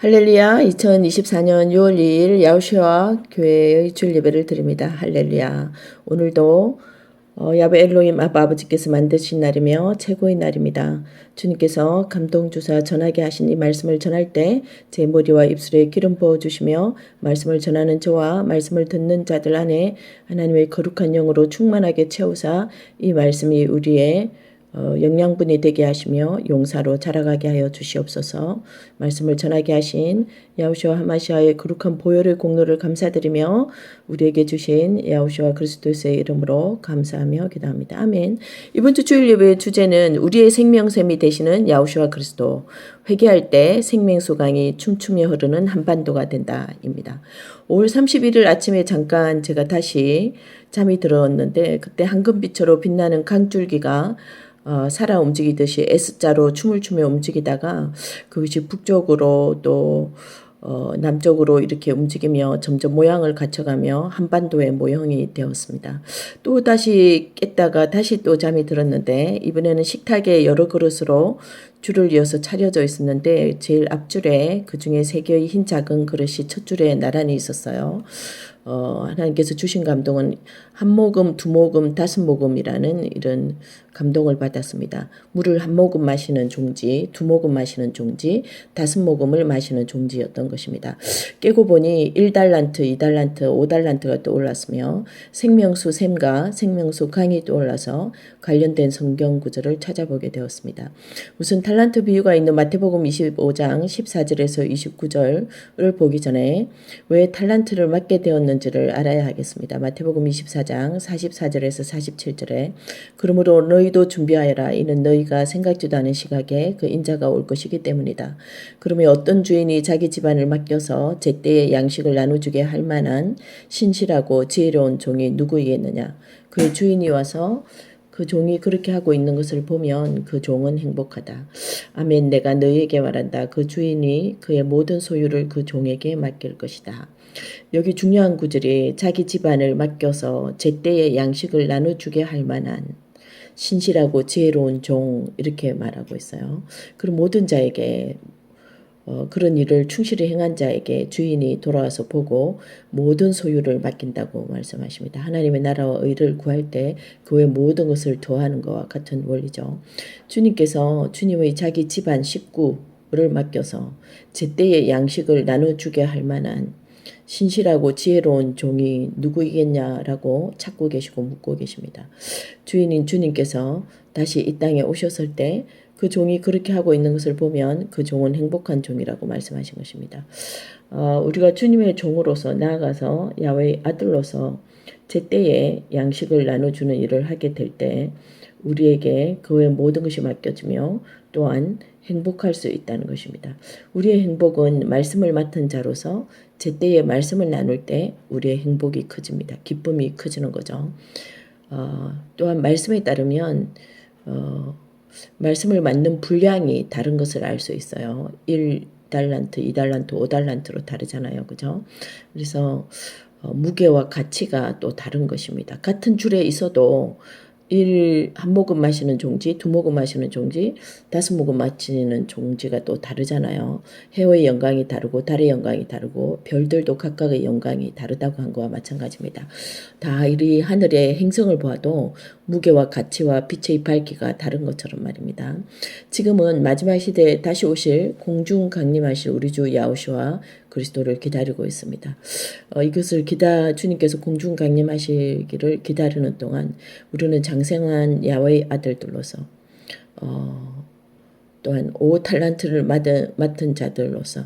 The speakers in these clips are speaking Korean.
할렐루야. 2024년 6월 2일 야우시아 교회의 주일 예배를 드립니다. 할렐루야. 오늘도 야베 엘로힘 아버지께서 만드신 날이며 최고의 날입니다. 주님께서 감동주사 전하게 하신 이 말씀을 전할 때 제 머리와 입술에 기름 부어주시며 말씀을 전하는 저와 말씀을 듣는 자들 안에 하나님의 거룩한 영으로 충만하게 채우사 이 말씀이 우리의 영양분이 되게 하시며 용사로 자라가게 하여 주시옵소서. 말씀을 전하게 하신 야우시와 하마시아의 거룩한 보혈의 공로를 감사드리며 우리에게 주신 야우시와 그리스도의 이름으로 감사하며 기도합니다. 아멘. 이번 주 주일 예배의 주제는 우리의 생명샘이 되시는 야우시와 그리스도. 회개할 때 생명수강이 춤추며 흐르는 한반도가 된다입니다. 5월 31일 아침에 잠깐 제가 다시 잠이 들었는데 그때 황금빛으로 빛나는 강줄기가 살아 움직이듯이 S자로 춤을 추며 움직이다가 그것이 북쪽으로 또 남쪽으로 이렇게 움직이며 점점 모양을 갖춰가며 한반도의 모형이 되었습니다. 또 다시 깼다가 다시 또 잠이 들었는데 이번에는 식탁에 여러 그릇으로 줄을 이어서 차려져 있었는데 제일 앞줄에 그중에 3개의 흰 작은 그릇이 첫 줄에 나란히 있었어요. 하나님께서 주신 감동은 1모금, 2모금, 5모금이라는 이런 감동을 받았습니다. 물을 1모금 마시는 종지, 2모금 마시는 종지, 5모금을 마시는 종지였던 것입니다. 깨고 보니 1달란트, 2달란트, 5달란트가 떠올랐으며 생명수 샘과 생명수 강이 떠올라서 관련된 성경 구절을 찾아보게 되었습니다. 우선 달란트 비유가 있는 마태복음 25장 14절에서 29절을 보기 전에 왜 달란트를 맡게 되었는지를 알아야 하겠습니다. 마태복음 24장 44절에서 47절에 그러므로 너희도 준비하여라. 이는 너희가 생각지도 않은 시각에 그 인자가 올 것이기 때문이다. 그러면 어떤 주인이 자기 집안을 맡겨서 제때에 양식을 나눠주게 할 만한 신실하고 지혜로운 종이 누구이겠느냐. 그의 주인이 와서 그 종이 그렇게 하고 있는 것을 보면 그 종은 행복하다. 아멘. 내가 너희에게 말한다. 그 주인이 그의 모든 소유를 그 종에게 맡길 것이다. 여기 중요한 구절이 자기 집안을 맡겨서 제때에 양식을 나눠주게 할 만한 신실하고 지혜로운 종 이렇게 말하고 있어요. 그럼 모든 자에게 그런 일을 충실히 행한 자에게 주인이 돌아와서 보고 모든 소유를 맡긴다고 말씀하십니다. 하나님의 나라와 의를 구할 때 그 외 모든 것을 더하는 것과 같은 원리죠. 주님께서 주님의 자기 집안 식구를 맡겨서 제때에 양식을 나눠주게 할 만한 신실하고 지혜로운 종이 누구이겠냐라고 찾고 계시고 묻고 계십니다. 주인인 주님께서 다시 이 땅에 오셨을 때 그 종이 그렇게 하고 있는 것을 보면 그 종은 행복한 종이라고 말씀하신 것입니다. 우리가 주님의 종으로서 나아가서 야훼의 아들로서 제때에 양식을 나눠주는 일을 하게 될 때 우리에게 그의 모든 것이 맡겨지며 또한 행복할 수 있다는 것입니다. 우리의 행복은 말씀을 맡은 자로서 제때에 말씀을 나눌 때 우리의 행복이 커집니다. 기쁨이 커지는 거죠. 또한 말씀에 따르면 말씀을 맡는 분량이 다른 것을 알 수 있어요. 1달란트, 2달란트, 5달란트로 다르잖아요. 그죠? 그래서 무게와 가치가 또 다른 것입니다. 같은 줄에 있어도 1모금 마시는 종지, 2모금 마시는 종지, 5모금 마시는 종지가 또 다르잖아요. 해의 영광이 다르고 달의 영광이 다르고 별들도 각각의 영광이 다르다고 한 거와 마찬가지입니다. 다 이 하늘의 행성을 보아도 무게와 가치와 빛의 밝기가 다른 것처럼 말입니다. 지금은 마지막 시대에 다시 오실 공중 강림하실 우리 주 야후슈아 그리스도를 기다리고 있습니다. 이것을 주님께서 공중 강림하시기를 기다리는 동안 우리는 장생한 야훼의 아들들로서 또한 5달란트를 맡은 자들로서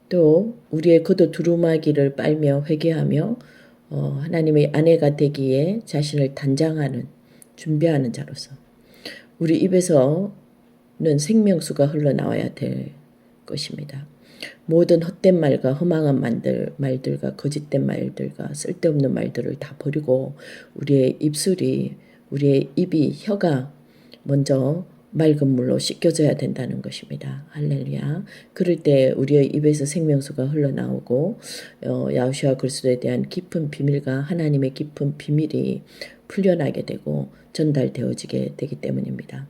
또 우리의 겉옷 두루마기를 빨며 회개하며 하나님의 아내가 되기에 자신을 단장하는 준비하는 자로서 우리 입에서는 생명수가 흘러나와야 될 것입니다. 모든 헛된 말과 허망한 말들과 거짓된 말들과 쓸데없는 말들을 다 버리고 우리의 입이 혀가 먼저 맑은 물로 씻겨져야 된다는 것입니다. 할렐루야. 그럴 때 우리의 입에서 생명수가 흘러나오고 야후슈아 그리스도에 대한 깊은 비밀과 하나님의 깊은 비밀이 풀려나게 되고 전달되어지게 되기 때문입니다.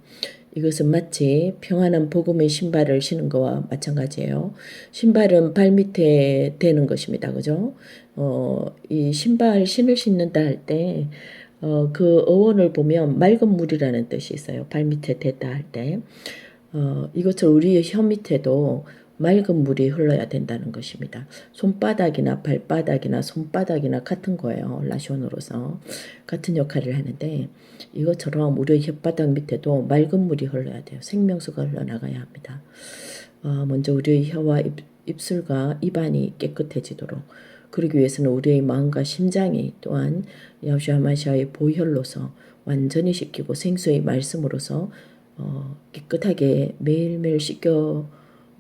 이것은 마치 평안한 복음의 신발을 신은 것과 마찬가지예요. 신발은 발밑에 대는 것입니다. 그죠? 이 신발 신을 신는다 할 때, 그 어원을 보면 맑은 물이라는 뜻이 있어요. 발밑에 댔다 할 때. 이것처럼 우리의 혀 밑에도 맑은 물이 흘러야 된다는 것입니다. 손바닥이나 발바닥이나 손바닥이나 같은 거예요. 라션으로서 같은 역할을 하는데 이것처럼 우리의 혓바닥 밑에도 맑은 물이 흘러야 돼요. 생명수가 흘러나가야 합니다. 먼저 우리의 혀와 입술과 입안이 깨끗해지도록 그러기 위해서는 우리의 마음과 심장이 또한 야후슈아 마시아의 보혈로서 완전히 씻기고 생수의 말씀으로서 깨끗하게 매일매일 씻겨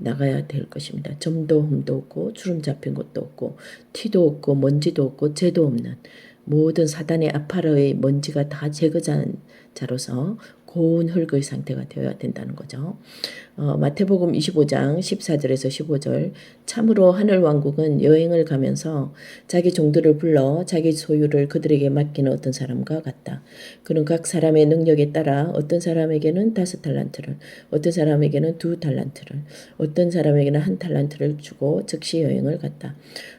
나가야 될 것입니다. 점도 흠도 없고 주름 잡힌 것도 없고 티도 없고 먼지도 없고 죄도 없는 모든 사단의 아파라의 먼지가 다 제거한 자로서 고운 흙의 상태가 되어야 된다는 거죠. 마태복음 25장 14절에서 15절 참으로 하늘왕국은 여행을 가면서 자기 종들을 불러 자기 소유를 그들에게 맡기는 어떤 사람과 같다. 그는 각 사람의 능력에 따라 어떤 사람에게는 5달란트를 어떤 사람에게는 2달란트를 어떤 사람에게는 1달란트를 주고 즉시 여행을 갔다.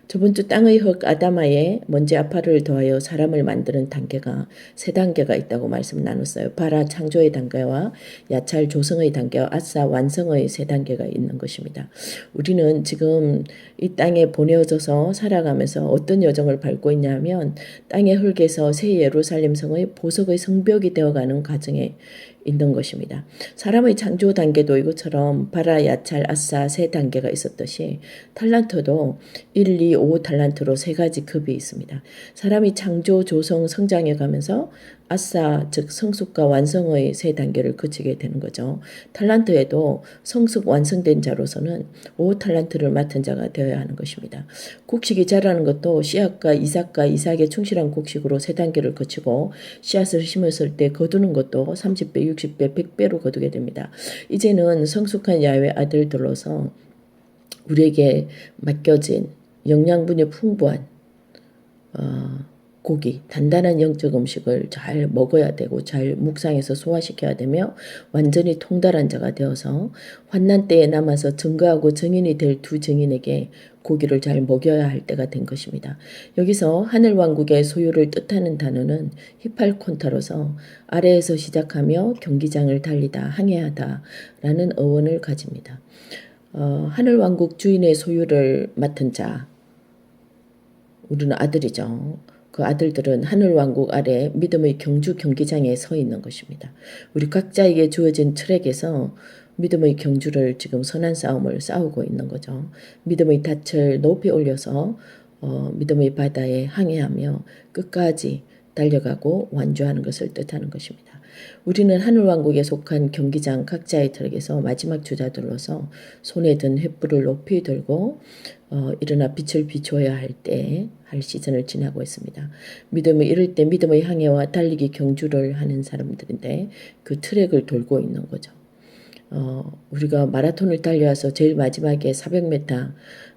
저번 주 땅의 흙 아다마에 먼지 아파를 더하여 사람을 만드는 단계가 3단계가 있다고 말씀 나눴어요. 바라 창조의 단계와 야찰 조성의 단계와 아싸 완성의 3단계가 있는 것입니다. 우리는 지금 이 땅에 보내어져서 살아가면서 어떤 여정을 밟고 있냐면 땅의 흙에서 새 예루살렘 성의 보석의 성벽이 되어가는 과정에 있는 것입니다. 사람의 창조 단계도 이것처럼 바라, 야찰, 아싸 3단계가 있었듯이 탈란트도 1, 2, 5 탈란트로 3가지 급이 있습니다. 사람이 창조, 조성, 성장해 가면서 아싸 즉 성숙과 완성의 3단계를 거치게 되는 거죠. 탈란트에도 성숙 완성된 자로서는 5탈란트를 맡은 자가 되어야 하는 것입니다. 곡식이 자라는 것도 씨앗과 이삭에 충실한 곡식으로 3단계를 거치고 씨앗을 심었을 때 거두는 것도 30배, 60배, 100배로 거두게 됩니다. 이제는 성숙한 야훼 아들들로서 우리에게 맡겨진 영양분이 풍부한 고기, 단단한 영적 음식을 잘 먹어야 되고 잘 묵상해서 소화시켜야 되며 완전히 통달한 자가 되어서 환난 때에 남아서 증거하고 증인이 될 2증인에게 고기를 잘 먹여야 할 때가 된 것입니다. 여기서 하늘왕국의 소유를 뜻하는 단어는 히팔콘타로서 아래에서 시작하며 경기장을 달리다, 항해하다 라는 어원을 가집니다. 하늘왕국 주인의 소유를 맡은 자, 우리는 아들이죠. 그 아들들은 하늘왕국 아래 믿음의 경기장에 서 있는 것입니다. 우리 각자에게 주어진 트랙에서 믿음의 경주를 지금 선한 싸움을 싸우고 있는 거죠. 믿음의 닻을 높이 올려서 믿음의 바다에 항해하며 끝까지 달려가고 완주하는 것을 뜻하는 것입니다. 우리는 하늘왕국에 속한 경기장 각자의 트랙에서 마지막 주자들로서 손에 든 횃불을 높이 들고 일어나 빛을 비춰야 할 때 할 시즌을 지나고 있습니다. 믿음을 이룰 때 믿음의 항해와 달리기 경주를 하는 사람들인데 그 트랙을 돌고 있는 거죠. 우리가 마라톤을 달려와서 제일 마지막에 400m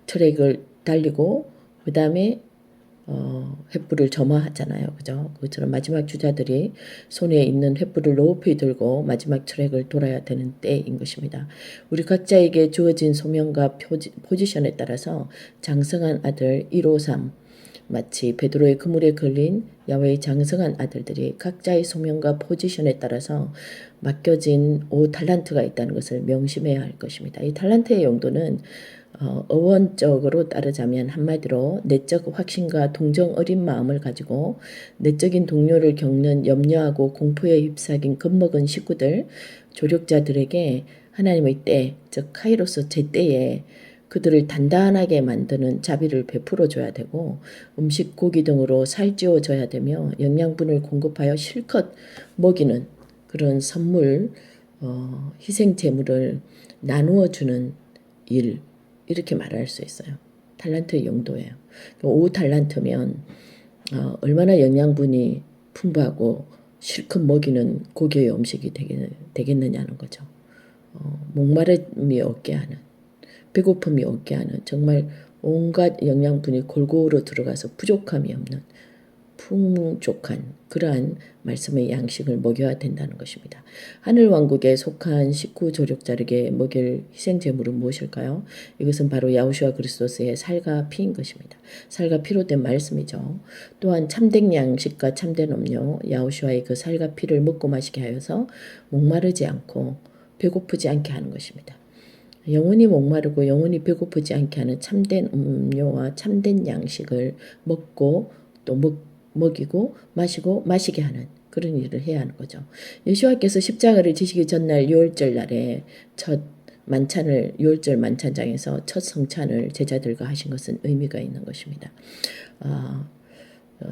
트랙을 달리고 그 다음에 횃불을 점화하잖아요. 그죠? 그처럼 마지막 주자들이 손에 있는 횃불을 높이 들고 마지막 트랙을 돌아야 되는 때인 것입니다. 우리 각자에게 주어진 소명과 포지션에 따라서 장성한 아들 153 마치 베드로의 그물에 걸린 야훼의 장성한 아들들이 각자의 소명과 포지션에 따라서 맡겨진 5탈란트가 있다는 것을 명심해야 할 것입니다. 이 탈란트의 용도는 어원적으로 따르자면 한마디로 내적 확신과 동정 어린 마음을 가지고 내적인 동료를 겪는 염려하고 공포에 휩싸긴 겁먹은 식구들, 조력자들에게 하나님의 때, 즉 카이로스 제때에 그들을 단단하게 만드는 자비를 베풀어 줘야 되고 음식, 고기 등으로 살찌워 줘야 되며 영양분을 공급하여 실컷 먹이는 그런 선물, 희생 제물을 나누어 주는 일, 이렇게 말할 수 있어요. 탈란트의 용도예요. 5탈란트면 얼마나 영양분이 풍부하고 실컷 먹이는 고기의 음식이 되겠느냐는 거죠. 목마름이 없게 하는, 배고픔이 없게 하는, 정말 온갖 영양분이 골고루 들어가서 부족함이 없는 풍족한 그러한 말씀의 양식을 먹여야 된다는 것입니다. 하늘왕국에 속한 식구 조력자에게 먹일 희생제물은 무엇일까요? 이것은 바로 야후슈아 그리스도스의 살과 피인 것입니다. 살과 피로 된 말씀이죠. 또한 참된 양식과 참된 음료, 야후슈아의 그 살과 피를 먹고 마시게 하여서 목마르지 않고 배고프지 않게 하는 것입니다. 영원히 목마르고 영원히 배고프지 않게 하는 참된 음료와 참된 양식을 먹고 또 먹이고 마시고 마시게 하는 그런 일을 해야 하는 거죠. 예수와께서 십자가를 지시기 전날 유월절 날에 첫 만찬을 유월절 만찬장에서 첫 성찬을 제자들과 하신 것은 의미가 있는 것입니다.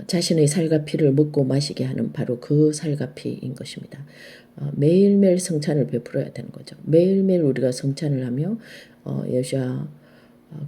자신의 살과 피를 먹고 마시게 하는 바로 그 살과 피인 것입니다. 매일매일 성찬을 베풀어야 되는 거죠. 매일매일 우리가 성찬을 하며 여호와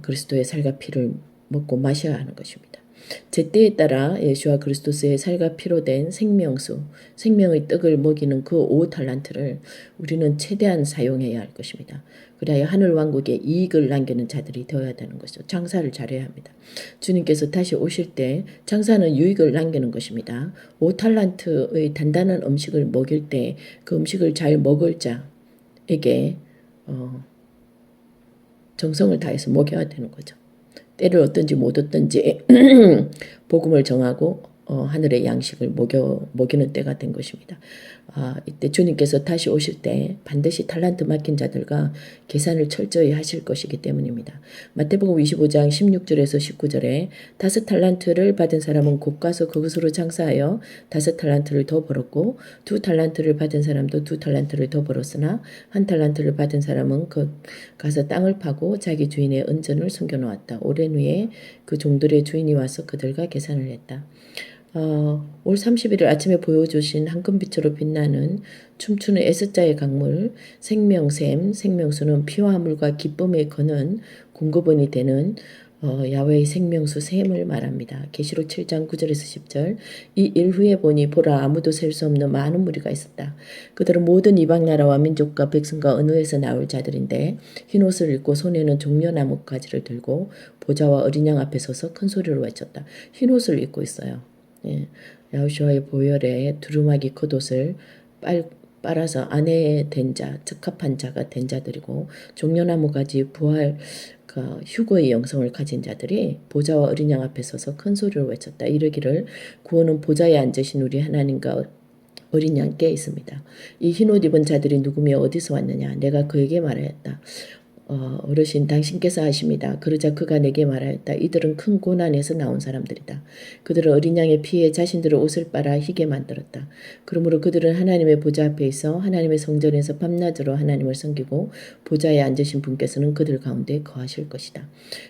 그리스도의 살과 피를 먹고 마셔야 하는 것입니다. 제때에 따라 예수와 그리스도스의 살과 피로 된 생명수, 생명의 떡을 먹이는 그 5달란트를 우리는 최대한 사용해야 할 것입니다. 그래야 하늘 왕국에 이익을 남기는 자들이 되어야 되는 것이죠. 장사를 잘해야 합니다. 주님께서 다시 오실 때 장사는 유익을 남기는 것입니다. 5달란트의 단단한 음식을 먹일 때 그 음식을 잘 먹을 자에게 정성을 다해서 먹여야 되는 거죠. 때를 얻든지 못 얻든지 복음을 정하고 하늘의 양식을 먹이는 때가 된 것입니다. 이때 주님께서 다시 오실 때 반드시 달란트 맡긴 자들과 계산을 철저히 하실 것이기 때문입니다. 마태복음 25장 16절에서 19절에 5달란트를 받은 사람은 곧 가서 그것으로 장사하여 5달란트를 더 벌었고 2달란트를 받은 사람도 2달란트를 더 벌었으나 1달란트를 받은 사람은 가서 땅을 파고 자기 주인의 은전을 숨겨놓았다. 오랜 후에 그 종들의 주인이 와서 그들과 계산을 했다. 올 31일 아침에 보여주신 황금빛으로 빛나는 춤추는 S자의 강물 생명샘, 생명수는 피와 물과 기쁨의 거는 공급원이 되는 야훼의 생명수 샘을 말합니다. 계시록 7장 9절에서 10절 이 일 후에 보니 보라 아무도 셀 수 없는 많은 무리가 있었다. 그들은 모든 이방 나라와 민족과 백성과 언어에서 나올 자들인데 흰옷을 입고 손에는 종려나무 가지를 들고 보좌와 어린 양 앞에 서서 큰 소리로 외쳤다. 흰옷을 입고 있어요. 예, 야후슈아의 보혈에 두루마기 겉옷을 빨아서 아내 된 자, 적합한 자가 된 자들이고 종려나무 가지 부활 휴거의 영성을 가진 자들이 보좌와 어린 양 앞에 서서 큰 소리로 외쳤다. 이르기를 구원은 보좌에 앉으신 우리 하나님과 어린 양께 있습니다. 이 흰옷 입은 자들이 누구며 어디서 왔느냐? 내가 그에게 말하였다. 어르신 당신께서 하십니다. 그러자 그가 내게 말하였다. 이들은 큰 고난에서 나온 사람들이다. 그들은 어린 양의 피에 자신들의 옷을 빨아 희게 만들었다. 그러므로 그들은 하나님의 보좌 앞에 있어 하나님의 성전에서 밤낮으로 하나님을 섬기고 보좌에 앉으신 분께서는 그들 가운데 거하실 것이다.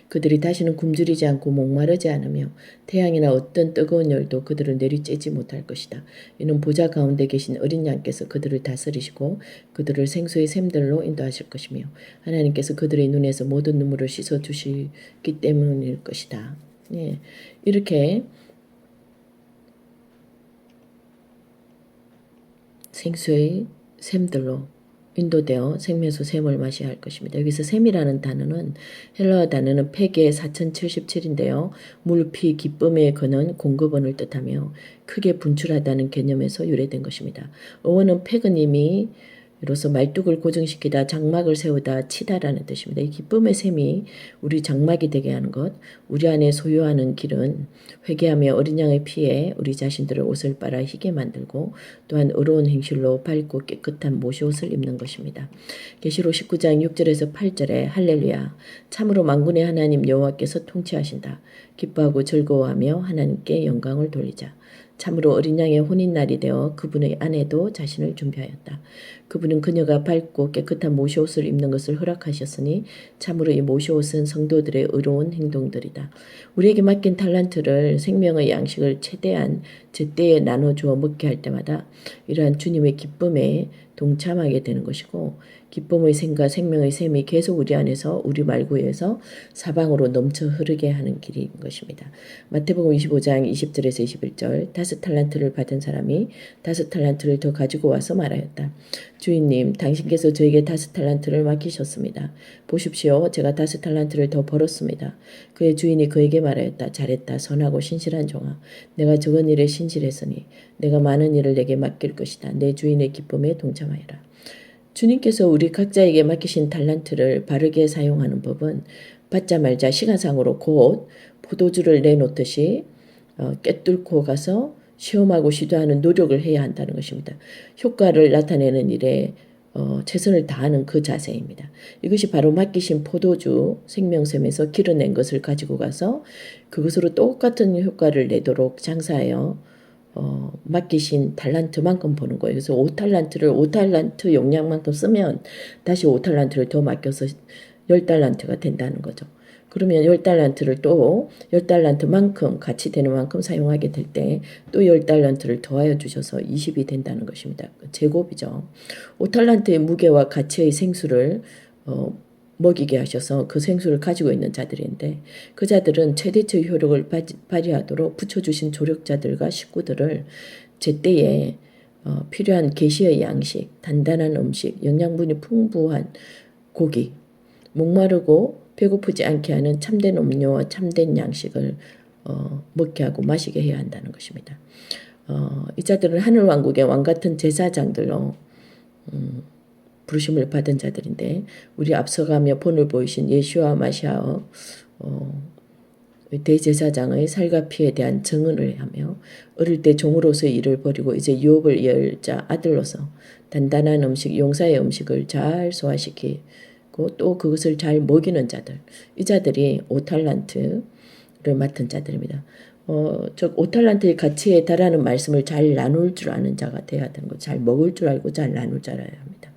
그들이 다시는 굶주리지 않고 목마르지 않으며 태양이나 어떤 뜨거운 열도 그들을 내리쬐지 못할 것이다. 이는 보좌 가운데 계신 어린 양께서 그들을 다스리시고 그들을 생수의 샘들로 인도하실 것이며 하나님께서 그들의 눈에서 모든 눈물을 씻어주시기 때문일 것이다. 예, 이렇게 생수의 샘들로 인도되어 생명수 샘을 마셔야 할 것입니다. 여기서 샘이라는 단어는 헬라어 단어는 폐계 4077인데요. 물, 피, 기쁨의 근원, 공급원을 뜻하며 크게 분출하다는 개념에서 유래된 것입니다. 어원은 패그님이 이로써 말뚝을 고정시키다 장막을 세우다 치다라는 뜻입니다. 이 기쁨의 샘이 우리 장막이 되게 하는 것, 우리 안에 소유하는 길은 회개하며 어린 양의 피에 우리 자신들의 옷을 빨아 희게 만들고 또한 의로운 행실로 밝고 깨끗한 모시옷을 입는 것입니다. 계시록 19장 6절에서 8절에 할렐루야 참으로 만군의 하나님 여호와께서 통치하신다. 기뻐하고 즐거워하며 하나님께 영광을 돌리자. 참으로 어린 양의 혼인날이 되어 그분의 아내도 자신을 준비하였다. 그분은 그녀가 밝고 깨끗한 모시옷을 입는 것을 허락하셨으니 참으로 이 모시옷은 성도들의 의로운 행동들이다. 우리에게 맡긴 달란트를 생명의 양식을 최대한 제때에 나눠주어 먹게 할 때마다 이러한 주님의 기쁨에 동참하게 되는 것이고 기쁨의 샘과 생명의 샘이 계속 우리 안에서 우리 말구에서 사방으로 넘쳐 흐르게 하는 길인 것입니다. 마태복음 25장 20절에서 21절 5달란트를 받은 사람이 5달란트를 더 가지고 와서 말하였다. 주인님, 당신께서 저에게 5달란트를 맡기셨습니다. 보십시오. 제가 5달란트를 더 벌었습니다. 그의 주인이 그에게 말하였다. 잘했다. 선하고 신실한 종아. 내가 적은 일에 신실했으니 내가 많은 일을 내게 맡길 것이다. 내 주인의 기쁨에 동참하여라. 주님께서 우리 각자에게 맡기신 달란트를 바르게 사용하는 법은 받자마자 시간상으로 곧 포도주를 내놓듯이 꿰뚫고 가서 시험하고 시도하는 노력을 해야 한다는 것입니다. 효과를 나타내는 일에 최선을 다하는 그 자세입니다. 이것이 바로 맡기신 포도주 생명샘에서 길어낸 것을 가지고 가서 그것으로 똑같은 효과를 내도록 장사하여 맡기신 달란트만큼 버는 거예요. 그래서 5달란트를 5달란트 용량만큼 쓰면 다시 5달란트를 더 맡겨서 10달란트가 된다는 거죠. 그러면 10달란트를 또 10달란트만큼 가치 되는 만큼 사용하게 될 때 또 10달란트를 더하여 주셔서 20이 된다는 것입니다. 제곱이죠. 5달란트의 무게와 가치의 생수를 먹이게 하셔서 그 생수를 가지고 있는 자들인데 그 자들은 최대치의 효력을 발휘하도록 붙여주신 조력자들과 식구들을 제때에 필요한 계시의 양식, 단단한 음식, 영양분이 풍부한 고기, 목마르고 배고프지 않게 하는 참된 음료와 참된 양식을 먹게 하고 마시게 해야 한다는 것입니다. 이 자들은 하늘왕국의 왕같은 제사장들로 부르심을 받은 자들인데 우리 앞서가며 본을 보이신 예수와 마시아의 대제사장의 살과 피에 대한 증언을 하며 어릴 때 종으로서의 일을 버리고 이제 유업을 이을 자 아들로서 단단한 음식, 용사의 음식을 잘 소화시키고 또 그것을 잘 먹이는 자들, 이 자들이 5달란트를 맡은 자들입니다. 즉 5달란트의 가치에 달하는 말씀을 잘 나눌 줄 아는 자가 돼야 되는 거, 잘 먹을 줄 알고 잘 나눌 줄 알아야 합니다.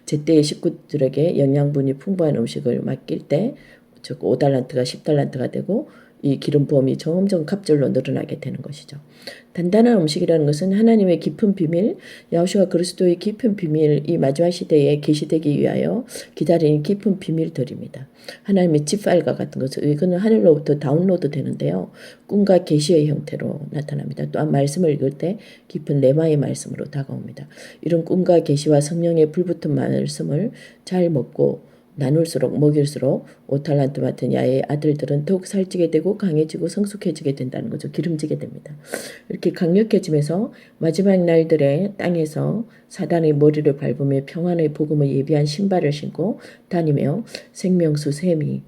제때의 식구들에게 영양분이 풍부한 음식을 맡길 때, 즉 5달란트가 10달란트가 되고 이 기름 부음이 점점 갑절로 늘어나게 되는 것이죠. 단단한 음식이라는 것은 하나님의 깊은 비밀, 야호슈아 그리스도의 깊은 비밀, 이 마지막 시대에 계시되기 위하여 기다리는 깊은 비밀들입니다. 하나님의 짚파일과 같은 것을 이거는 하늘로부터 다운로드 되는데요. 꿈과 계시의 형태로 나타납니다. 또한 말씀을 읽을 때 깊은 레마의 말씀으로 다가옵니다. 이런 꿈과 계시와 성령의 불붙은 말씀을 잘 먹고 나눌수록 먹일수록 5달란트 맡은 야의 아들들은 더욱 살찌게 되고 강해지고 성숙해지게 된다는 거죠. 기름지게 됩니다. 이렇게 강력해지면서 마지막 날들의 땅에서 사단의 머리를 밟으며 평안의 복음을 예비한 신발을 신고 다니며 생명수 샘이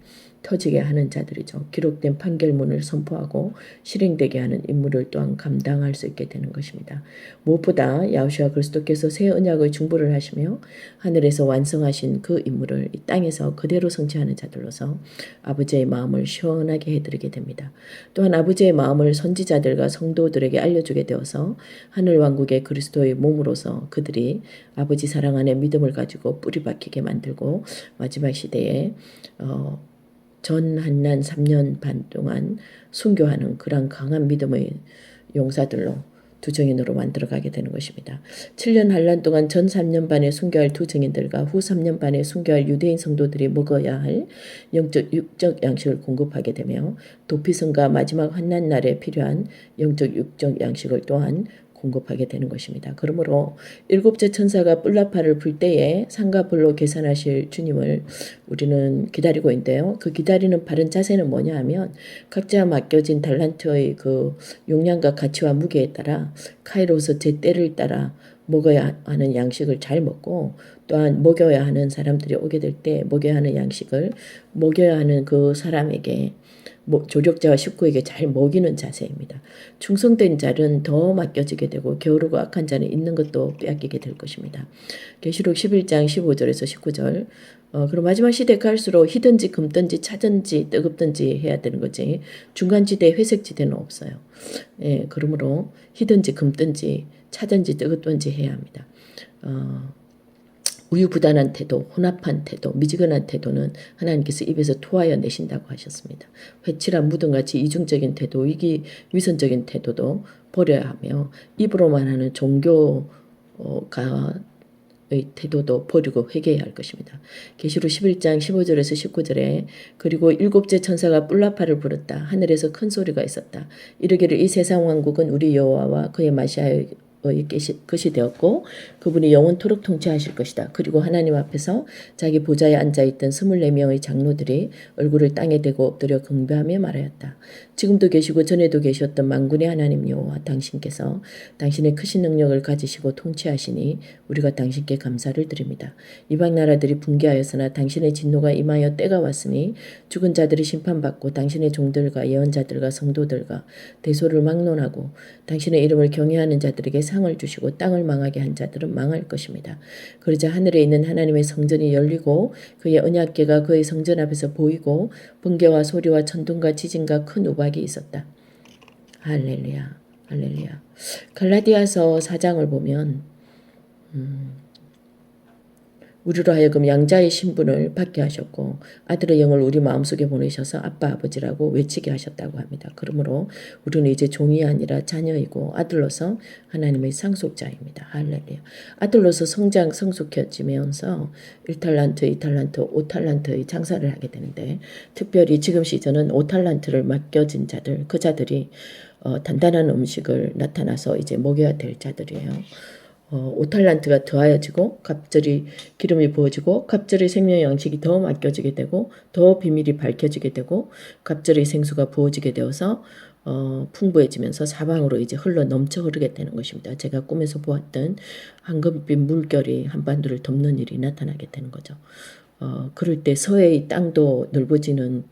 터지게 하는 자들이죠. 기록된 판결문을 선포하고 실행되게 하는 임무를 또한 감당할 수 있게 되는 것입니다. 무엇보다 야호슈아 그리스도께서 새 언약의 중보를 하시며 하늘에서 완성하신 그 임무를 이 땅에서 그대로 성취하는 자들로서 아버지의 마음을 시원하게 해드리게 됩니다. 또한 아버지의 마음을 선지자들과 성도들에게 알려주게 되어서 하늘 왕국의 그리스도의 몸으로서 그들이 아버지 사랑 안에 믿음을 가지고 뿌리 박히게 만들고 마지막 시대에 전 한난 3년 반 동안 순교하는 그런 강한 믿음의 용사들로 두 증인으로 만들어가게 되는 것입니다. 7년 한란 동안 전 3년 반에 순교할 두 증인들과 후 3년 반에 순교할 유대인 성도들이 먹어야 할 영적 육적 양식을 공급하게 되며 도피성과 마지막 환난 날에 필요한 영적 육적 양식을 또한 공급하게 되는 것입니다. 그러므로 일곱째 천사가 뿔나팔을 불 때에 상과 벌로 계산하실 주님을 우리는 기다리고 있는데요. 그 기다리는 바른 자세는 뭐냐 하면 각자 맡겨진 달란트의 그 용량과 가치와 무게에 따라 카이로스 제때를 따라 먹어야 하는 양식을 잘 먹고 또한 먹여야 하는 사람들이 오게 될 때 먹여야 하는 양식을 먹여야 하는 그 사람에게 조력자와 식구에게 잘 먹이는 자세입니다. 충성된 자는 더 맡겨지게 되고 게으르고 악한 자는 있는 것도 빼앗기게 될 것입니다. 계시록 11장 15절에서 19절 그럼 마지막 시대에 갈수록 희든지 금든지 차든지 뜨겁든지 해야 되는 거지 중간지대 회색지대는 없어요. 예, 그러므로 희든지 금든지 차든지 뜨겁든지 해야 합니다. 우유부단한 태도, 혼합한 태도, 미지근한 태도는 하나님께서 입에서 토하여 내신다고 하셨습니다. 회칠한 무덤같이 이중적인 태도, 위선적인 태도도 버려야 하며 입으로만 하는 종교가 태도도 버리고 회개해야 할 것입니다. 계시록 11장 15절에서 19절에 그리고 일곱째 천사가 뿔나파를 불었다. 하늘에서 큰 소리가 있었다. 이르기를 이 세상 왕국은 우리 여호와와 그의 마시아의 것이 되었고 그분이 영원토록 통치하실 것이다. 그리고 하나님 앞에서 자기 보좌에 앉아있던 24명의 장로들이 얼굴을 땅에 대고 엎드려 경배하며 말하였다. 지금도 계시고 전에도 계셨던 만군의 하나님 여호와 당신께서 당신의 크신 능력을 가지시고 통치하시니 우리가 당신께 감사를 드립니다. 이방 나라들이 붕괴하였으나 당신의 진노가 임하여 때가 왔으니 죽은 자들이 심판받고 당신의 종들과 예언자들과 성도들과 대소를 막론하고 당신의 이름을 경외하는 자들에게 상을 주시고 땅을 망하게 한 자들은 망할 것입니다. 그러자 하늘에 있는 하나님의 성전이 열리고 그의 언약궤가 그의 성전 앞에서 보이고 번개와 소리와 천둥과 지진과 큰 우박이 있었다. 할렐루야, 할렐루야. 갈라디아서 4장을 보면 우리로 하여금 양자의 신분을 받게 하셨고 아들의 영을 우리 마음속에 보내셔서 아빠 아버지라고 외치게 하셨다고 합니다. 그러므로 우리는 이제 종이 아니라 자녀이고 아들로서 하나님의 상속자입니다. 할렐루야. 아들로서 성숙해지면서 1탈란트, 2탈란트, 5탈란트의 장사를 하게 되는데 특별히 지금 시즌은 5탈란트를 맡겨진 자들, 그 자들이 단단한 음식을 나타나서 이제 먹여야 될 자들이에요. 5탈란트가 더하여지고 갑절이 기름이 부어지고 갑절의 생명 양식이 더 맡겨지게 되고 더 비밀이 밝혀지게 되고 갑절의 생수가 부어지게 되어서 풍부해지면서 사방으로 이제 흘러 넘쳐 흐르게 되는 것입니다. 제가 꿈에서 보았던 황금빛 물결이 한반도를 덮는 일이 나타나게 되는 거죠. 그럴 때 서해의 땅도 넓어지는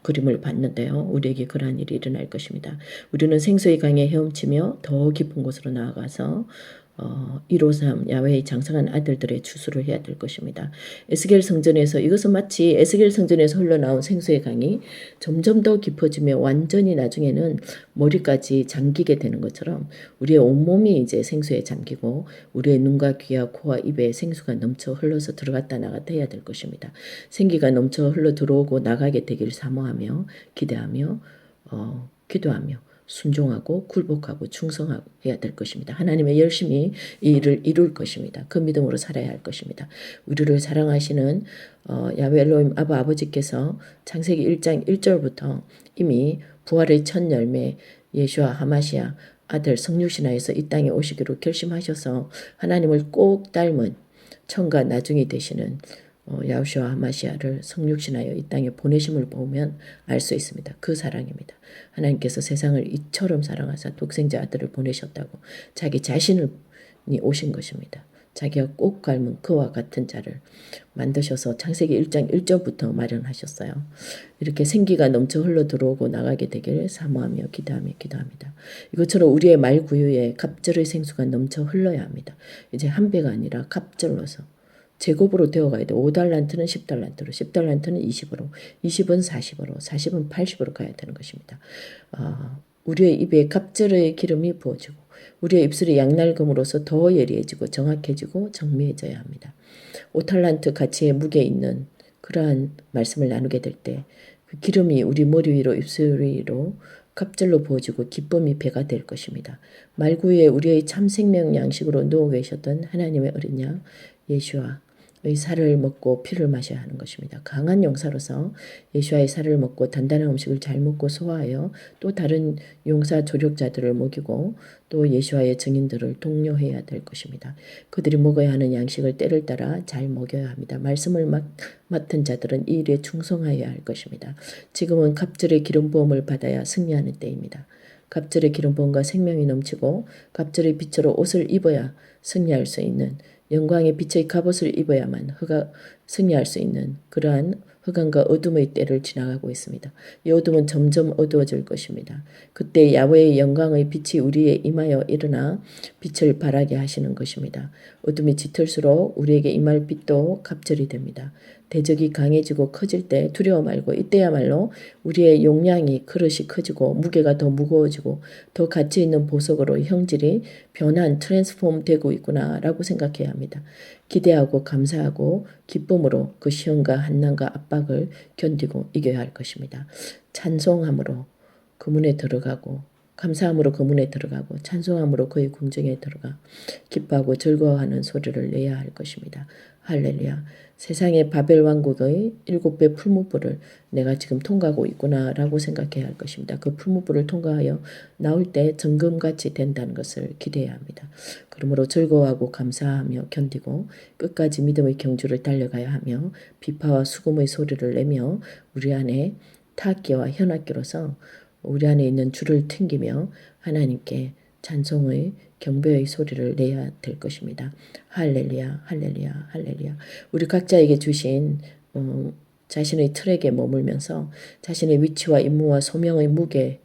그림을 봤는데요. 우리에게 그러한 일이 일어날 것입니다. 우리는 생수의 강에 헤엄치며 더 깊은 곳으로 나아가서 153 야훼의 장성한 아들들의 추수를 해야 될 것입니다. 에스겔 성전에서 이것은 마치 에스겔 성전에서 흘러나온 생수의 강이 점점 더 깊어지며 완전히 나중에는 머리까지 잠기게 되는 것처럼 우리의 온몸이 이제 생수에 잠기고 우리의 눈과 귀와 코와 입에 생수가 넘쳐 흘러서 들어갔다 나갔다 해야 될 것입니다. 생기가 넘쳐 흘러 들어오고 나가게 되기를 사모하며 기대하며 기도하며 순종하고 굴복하고 충성하고 해야 될 것입니다. 하나님의 열심히 이 일을 이룰 것입니다. 그 믿음으로 살아야 할 것입니다. 우리를 사랑하시는 야훼 엘로힘 아버지께서 창세기 1장 1절부터 이미 부활의 첫 열매 예수와 하마시아 아들 성육신하여서 이 땅에 오시기로 결심하셔서 하나님을 꼭 닮은 청과 나중이 되시는 야후슈아 하마시아를 성육신하여 이 땅에 보내심을 보면 알 수 있습니다. 그 사랑입니다. 하나님께서 세상을 이처럼 사랑하사 독생자 아들을 보내셨다고 자기 자신을 오신 것입니다. 자기가 꼭 닮은 그와 같은 자를 만드셔서 창세기 1장 1절부터 마련하셨어요. 이렇게 생기가 넘쳐 흘러 들어오고 나가게 되기를 사모하며 기도하며 기도합니다. 이것처럼 우리의 말구유에 갑절의 생수가 넘쳐 흘러야 합니다. 이제 한 배가 아니라 갑절로서 제곱으로 되어가야 돼. 5달란트는 10달란트로, 10달란트는 20으로, 20은 40으로, 40은 80으로 가야 되는 것입니다. 우리의 입에 갑절의 기름이 부어지고 우리의 입술이 양날금으로서 더 예리해지고 정확해지고 정밀해져야 합니다. 5탈란트 가치의 무게 있는 그러한 말씀을 나누게 될 때 그 기름이 우리 머리 위로 입술 위로 갑절로 부어지고 기쁨이 배가 될 것입니다. 말구유에 우리의 참 생명 양식으로 누워 계셨던 하나님의 어린 양 예수와 의 살을 먹고 피를 마셔야 하는 것입니다. 강한 용사로서 예수와의 살을 먹고 단단한 음식을 잘 먹고 소화하여 또 다른 용사 조력자들을 먹이고 또 예수와의 증인들을 독려해야 될 것입니다. 그들이 먹어야 하는 양식을 때를 따라 잘 먹여야 합니다. 말씀을 맡은 자들은 이 일에 충성하여야 할 것입니다. 지금은 갑절의 기름 부음을 받아야 승리하는 때입니다. 갑절의 기름 부음과 생명이 넘치고 갑절의 빛으로 옷을 입어야 승리할 수 있는 영광의 빛의 갑옷을 입어야만 승리할 수 있는 그러한 흑암과 어둠의 때를 지나가고 있습니다. 이 어둠은 점점 어두워질 것입니다. 그때 야훼의 영광의 빛이 우리에 임하여 일어나 빛을 발하게 하시는 것입니다. 어둠이 짙을수록 우리에게 임할 빛도 갑절이 됩니다. 대적이 강해지고 커질 때 두려워 말고 이때야말로 우리의 용량이 그릇이 커지고 무게가 더 무거워지고 더 가치 있는 보석으로 형질이 변한 트랜스폼 되고 있구나라고 생각해야 합니다. 기대하고 감사하고 기쁨으로 그 시험과 한난과 압박을 견디고 이겨야 할 것입니다. 찬송함으로 그 문에 들어가고 감사함으로 그 문에 들어가고 찬송함으로 그의 궁정에 들어가 기뻐하고 즐거워하는 소리를 내야 할 것입니다. 할렐루야. 세상의 바벨 왕국의 7배 풀무불을 내가 지금 통과하고 있구나라고 생각해야 할 것입니다. 그 풀무불을 통과하여 나올 때 정금같이 된다는 것을 기대해야 합니다. 그러므로 즐거워하고 감사하며 견디고 끝까지 믿음의 경주를 달려가야 하며 비파와 수금의 소리를 내며 우리 안에 타악기와 현악기로서 우리 안에 있는 줄을 튕기며 하나님께 찬송의 경배의 소리를 내야 될 것입니다. 할렐루야, 할렐루야, 할렐루야. 우리 각자에게 주신 자신의 틀에게 머물면서 자신의 위치와 임무와 소명의 무게를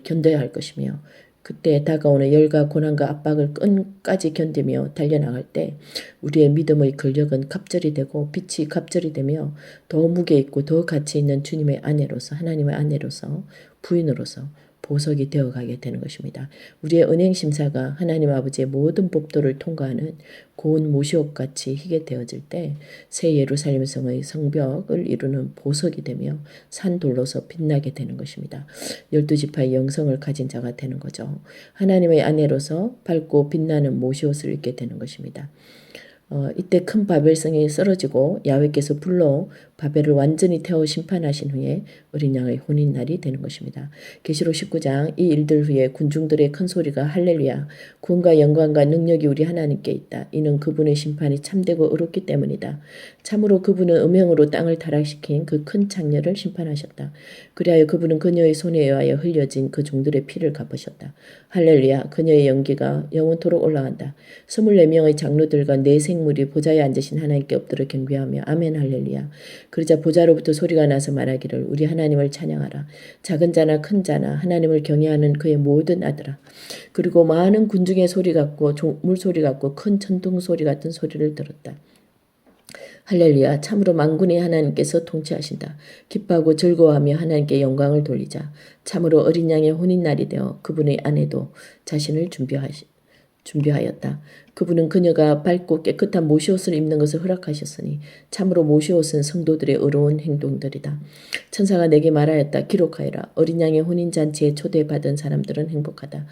견뎌야 할 것이며 그때 다가오는 열과 고난과 압박을 끈까지 견디며 달려나갈 때 우리의 믿음의 근력은 갑절이 되고 빛이 갑절이 되며 더 무게 있고 더 가치 있는 주님의 아내로서 하나님의 아내로서 부인으로서 보석이 되어가게 되는 것입니다. 우리의 은행심사가 하나님 아버지의 모든 법도를 통과하는 고운 모시옷같이 희게 되어질 때 새 예루살렘 성의 성벽을 이루는 보석이 되며 산돌로서 빛나게 되는 것입니다. 12지파의 영성을 가진 자가 되는 거죠. 하나님의 아내로서 밝고 빛나는 모시옷을 입게 되는 것입니다. 이때 큰 바벨성이 쓰러지고 야훼께서 불로 바벨을 완전히 태워 심판하신 후에 어린 양의 혼인날이 되는 것입니다. 계시록 19장 이 일들 후에 군중들의 큰 소리가 할렐루야 구원과 영광과 능력이 우리 하나님께 있다. 이는 그분의 심판이 참되고 의롭기 때문이다. 참으로 그분은 음행으로 땅을 타락시킨 그 큰 창녀를 심판하셨다. 그리하여 그분은 그녀의 손에 의하여 흘려진 그 종들의 피를 갚으셨다. 할렐루야 그녀의 연기가 영원토록 올라간다. 24명의 장로들과 네 생물이 보좌에 앉으신 하나님께 엎드려 경배하며 아멘 할렐루야. 그러자 보좌로부터 소리가 나서 말하기를 우리 하나님을 찬양하라. 작은 자나 큰 자나 하나님을 경외하는 그의 모든 아들아. 그리고 많은 군중의 소리 같고 물소리 같고 큰 천둥 소리 같은 소리를 들었다. 할렐루야 참으로 만군의 하나님께서 통치하신다. 기뻐하고 즐거워하며 하나님께 영광을 돌리자. 참으로 어린 양의 혼인날이 되어 그분의 아내도 자신을 준비하였다. 그분은 그녀가 밝고 깨끗한 모시옷을 입는 것을 허락하셨으니 참으로 모시옷은 성도들의 의로운 행동들이다. 천사가 내게 말하였다. 기록하여라. 어린 양의 혼인잔치에 초대받은 사람들은 행복하다.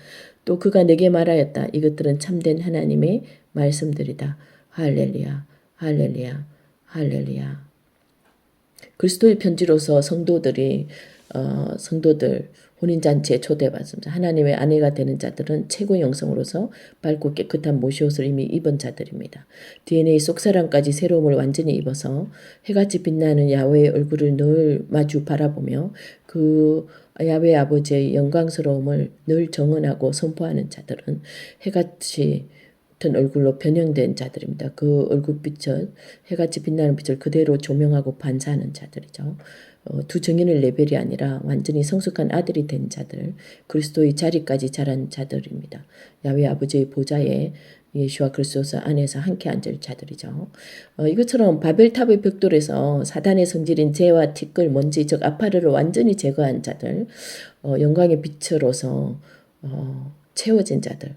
또 그가 내게 말하였다. 이것들은 참된 하나님의 말씀들이다. 할렐루야 할렐루야 할렐루야. 그리스도의 편지로서 성도들 혼인잔치에 초대받습니다. 하나님의 아내가 되는 자들은 최고의 영성으로서 밝고 깨끗한 모시옷을 이미 입은 자들입니다. DNA 속사람까지 새로움을 완전히 입어서 해같이 빛나는 야훼의 얼굴을 늘 마주 바라보며 그 야훼 아버지의 영광스러움을 늘 정언하고 선포하는 자들은 해같이 같은 얼굴로 변형된 자들입니다. 그 얼굴빛을 해같이 빛나는 빛을 그대로 조명하고 반사하는 자들이죠. 두 정인의 레벨이 아니라 완전히 성숙한 아들이 된 자들, 그리스도의 자리까지 자란 자들입니다. 야훼 아버지의 보좌에 예수와 그리스도 안에서 함께 앉을 자들이죠. 이것처럼 바벨탑의 벽돌에서 사단의 성질인 재와 티끌, 먼지, 즉 아파르를 완전히 제거한 자들, 영광의 빛으로서 채워진 자들,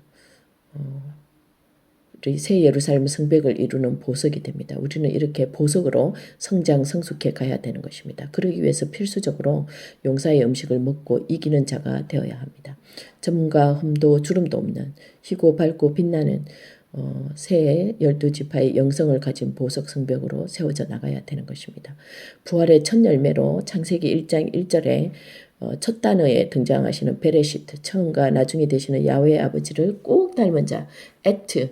우리 새 예루살렘 성벽을 이루는 보석이 됩니다. 우리는 이렇게 보석으로 성장 성숙해 가야 되는 것입니다. 그러기 위해서 필수적으로 용사의 음식을 먹고 이기는 자가 되어야 합니다. 점과 흠도 주름도 없는 희고 밝고 빛나는 새 12지파의 영성을 가진 보석 성벽으로 세워져 나가야 되는 것입니다. 부활의 첫 열매로 창세기 1장 1절에 첫 단어에 등장하시는 베레시트, 처음과 나중에 되시는 야훼의 아버지를 꼭 닮은 자, 액트,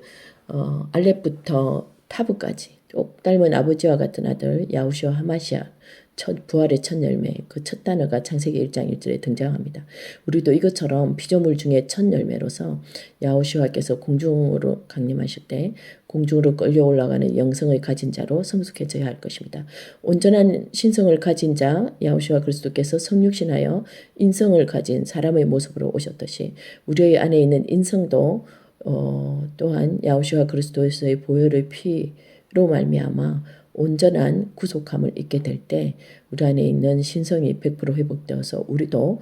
알렙부터 타브까지 꼭 닮은 아버지와 같은 아들 야후시와 하마시아 부활의 첫 열매 그 첫 단어가 창세기 1장 1절에 등장합니다. 우리도 이것처럼 피조물 중에 첫 열매로서 야후시와께서 공중으로 강림하실 때 공중으로 끌려 올라가는 영성을 가진 자로 성숙해져야 할 것입니다. 온전한 신성을 가진 자 야후시와 그리스도께서 성육신하여 인성을 가진 사람의 모습으로 오셨듯이 우리의 안에 있는 인성도 또한 야후시와 그리스도에서의 보혈의 피로 말미암아 온전한 구속함을 입게 될 때 우리 안에 있는 신성이 100% 회복되어서 우리도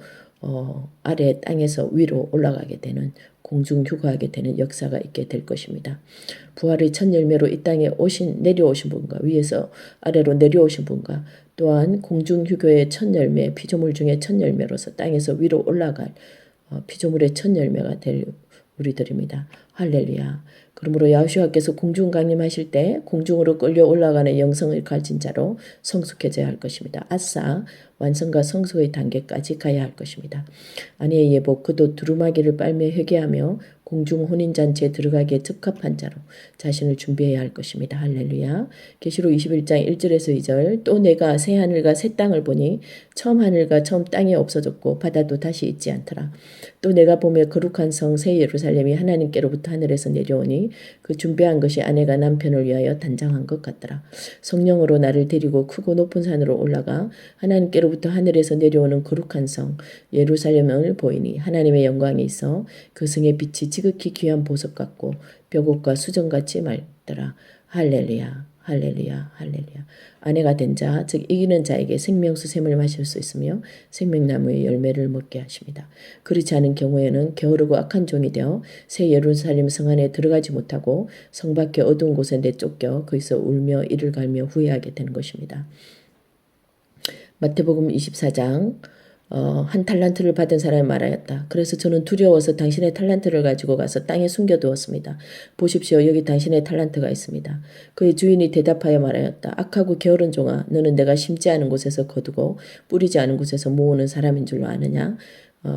아래 땅에서 위로 올라가게 되는 공중 휴가하게 되는 역사가 있게 될 것입니다. 부활의 첫 열매로 이 땅에 내려오신 분과 위에서 아래로 내려오신 분과 또한 공중 휴교의 첫 열매 피조물 중에 첫 열매로서 땅에서 위로 올라갈 피조물의 첫 열매가 될 우리들입니다. 할렐루야. 그러므로 야호슈아께서 공중 강림하실 때 공중으로 끌려 올라가는 영성을 가진 자로 성숙해져야 할 것입니다. 아싸 완성과 성숙의 단계까지 가야 할 것입니다. 아내의 예복 그도 두루마기를 빨며 회개하며 공중 혼인잔치에 들어가기에 적합한 자로 자신을 준비해야 할 것입니다. 할렐루야. 계시록 21장 1절에서 2절 또 내가 새 하늘과 새 땅을 보니 처음 하늘과 처음 땅이 없어졌고 바다도 다시 있지 않더라. 또 내가 보며 거룩한 성 새 예루살렘이 하나님께로부터 하늘에서 내려오니 그 준비한 것이 아내가 남편을 위하여 단장한 것 같더라. 성령으로 나를 데리고 크고 높은 산으로 올라가 하나님께로부터 하늘에서 내려오는 거룩한 성 예루살렘을 보이니 하나님의 영광이 있어 그 성의 빛이 지극히 귀한 보석 같고 벽옥과 수정같이 맑더라. 할렐루야. 할렐루야. 할렐루야. 아내가 된 자, 즉 이기는 자에게 생명수 샘을 마실 수 있으며 생명나무의 열매를 먹게 하십니다. 그렇지 않은 경우에는 게으르고 악한 종이 되어 새 예루살렘 성 안에 들어가지 못하고 성 밖의 어두운 곳에 내쫓겨 거기서 울며 이를 갈며 후회하게 되는 것입니다. 마태복음 24장 한 탈란트를 받은 사람이 말하였다. 그래서 저는 두려워서 당신의 탈란트를 가지고 가서 땅에 숨겨두었습니다. 보십시오. 여기 당신의 탈란트가 있습니다. 그의 주인이 대답하여 말하였다. 악하고 게으른 종아, 너는 내가 심지 않은 곳에서 거두고 뿌리지 않은 곳에서 모으는 사람인 줄로 아느냐?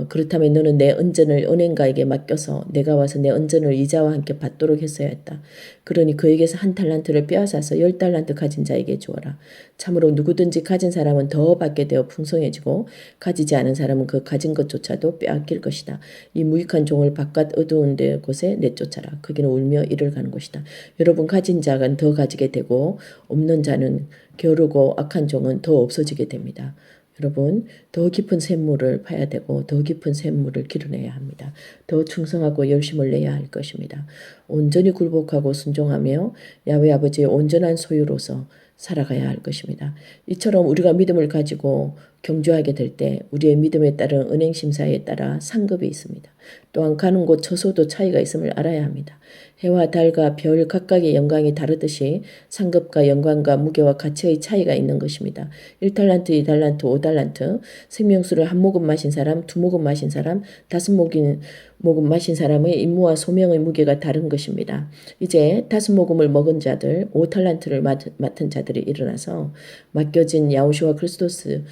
그렇다면 너는 내 은전을 은행가에게 맡겨서 내가 와서 내 은전을 이자와 함께 받도록 했어야 했다. 그러니 그에게서 한 탈란트를 빼앗아서 10달란트 가진 자에게 주어라. 참으로 누구든지 가진 사람은 더 받게 되어 풍성해지고 가지지 않은 사람은 그 가진 것조차도 빼앗길 것이다. 이 무익한 종을 바깥 어두운 데 곳에 내쫓아라. 거기는 울며 이를 가는 곳이다. 여러분 가진 자가 더 가지게 되고 없는 자는 게으르고 악한 종은 더 없어지게 됩니다. 여러분 더 깊은 샘물을 파야 되고 더 깊은 샘물을 기르내야 합니다. 더 충성하고 열심을 내야 할 것입니다. 온전히 굴복하고 순종하며 야훼 아버지의 온전한 소유로서 살아가야 할 것입니다. 이처럼 우리가 믿음을 가지고 경주하게 될 때 우리의 믿음에 따른 은행 심사에 따라 상급이 있습니다. 또한 가는 곳 처소도 차이가 있음을 알아야 합니다. 해와 달과 별 각각의 영광이 다르듯이 상급과 영광과 무게와 가치의 차이가 있는 것입니다. 1달란트, 2달란트, 5달란트, 생명수를 한 모금 마신 사람, 2모금 마신 사람, 5모금 마신 사람의 임무와 소명의 무게가 다른 것입니다. 이제 5모금을 먹은 자들, 5달란트를 맡은 자들이 일어나서 맡겨진 야호슈아 그리스도스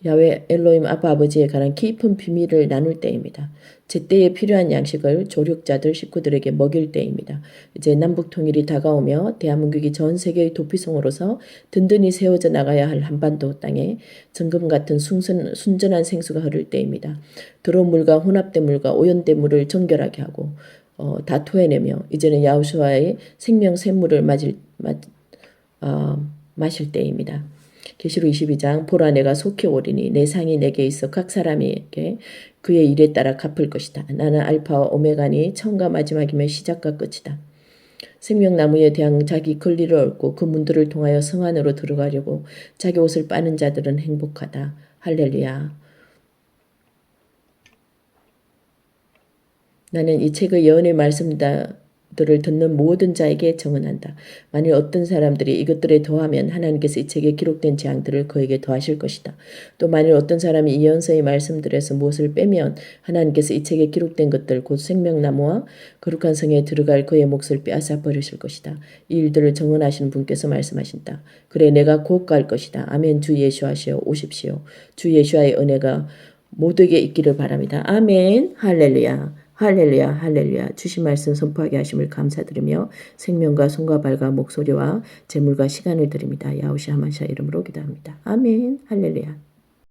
야훼 엘로힘 아빠 아버지에 관한 깊은 비밀을 나눌 때입니다. 제때에 필요한 양식을 조력자들 식구들에게 먹일 때입니다. 이제 남북 통일이 다가오며 대한민국이 전 세계의 도피성으로서 든든히 세워져 나가야 할 한반도 땅에 정금 같은 순전한 생수가 흐를 때입니다. 더러운 물과 혼합된 물과 오염된 물을 정결하게 하고 다 토해내며 이제는 야호슈아의 생명 샘물을 마실 때입니다. 계시록 22장 보라 내가 속히 오리니 내 상이 내게 있어 각 사람에게 그의 일에 따라 갚을 것이다. 나는 알파와 오메가니 처음과 마지막이며 시작과 끝이다. 생명나무에 대한 자기 권리를 얻고 그 문들을 통하여 성 안으로 들어가려고 자기 옷을 빠는 자들은 행복하다. 할렐루야. 나는 이 책의 예언의 말씀들을 듣는 모든 자에게 정언한다. 만일 어떤 사람들이 이것들에 더하면 하나님께서 이 책에 기록된 재앙들을 그에게 더하실 것이다. 또 만일 어떤 사람이 이 예언서의 말씀들에서 무엇을 빼면 하나님께서 이 책에 기록된 것들 곧 생명나무와 거룩한 성에 들어갈 그의 몫을 빼앗아 버리실 것이다. 이 일들을 정언하시는 분께서 말씀하신다. 그래 내가 곧 갈 것이다. 아멘. 주 예수하시오 오십시오. 주 예수와의 은혜가 모두에게 있기를 바랍니다. 아멘. 할렐루야. 할렐루야 할렐루야. 주신 말씀 선포하게 하심을 감사드리며 생명과 손과 발과 목소리와 재물과 시간을 드립니다. 야후시 하마샤 이름으로 기도합니다. 아멘. 할렐루야.